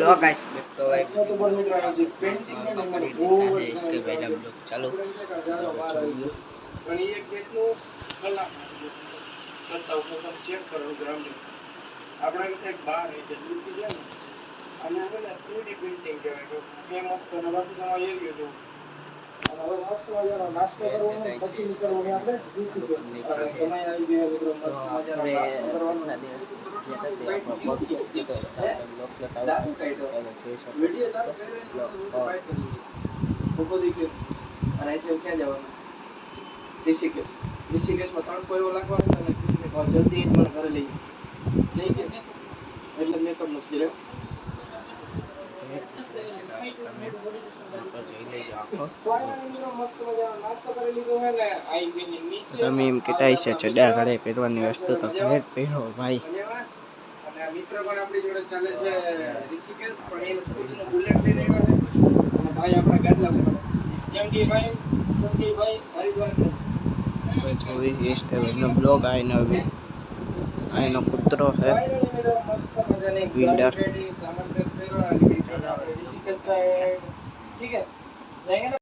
hello guys तो इसके पहले हम लोग चालू પણ એક જેટલું કલાકમાં બતાવો તો તમે ચેક કરો ગ્રાઉન્ડ આપણા પાસે એક બાર છે દૂરથી છે ને અને આપણે 3D પ્રિન્ટિંગ કહેવાય તો એ મસ્ત અને બાકી તમારો એરિયો જો અને હવે મસ્ત મજાનો નાસ્તો કરવાનો પછી નીકળવાનું આપણે ડીસી સમય આવી ગયો મિત્રો મસ્ત મજાનો નાસ્તો કરવાનો દિવસ વિડિયો ચાલુ કર્યો અને અહીંથી ક્યાં જવાનું ઋષિકેશમાં તડકો એવો લાગવાનો અને જલ્દી જ મને ઘરે લઈ કે એટલે મેકઅપ નથી રહ્યો તમે એમ કહેતા છે ચડ્યા ઘરે પહેરવાની વસ્તુ તો ઘરે પહેરો ભાઈ અને આ મિત્ર પણ આપણી જોડે ચાલે છે ઋષિકેશ પણ એ ખુદનો બુલેટ લઈને આવ્યા છે અને ભાઈ આપણા ગાડલા કેમ કે ભાઈ હરિદ્વાર જોઈ इसके भाईનો બ્લોગ આઈનો આઈનો કૂતરો है विंडर ठीक है जाएंगे ना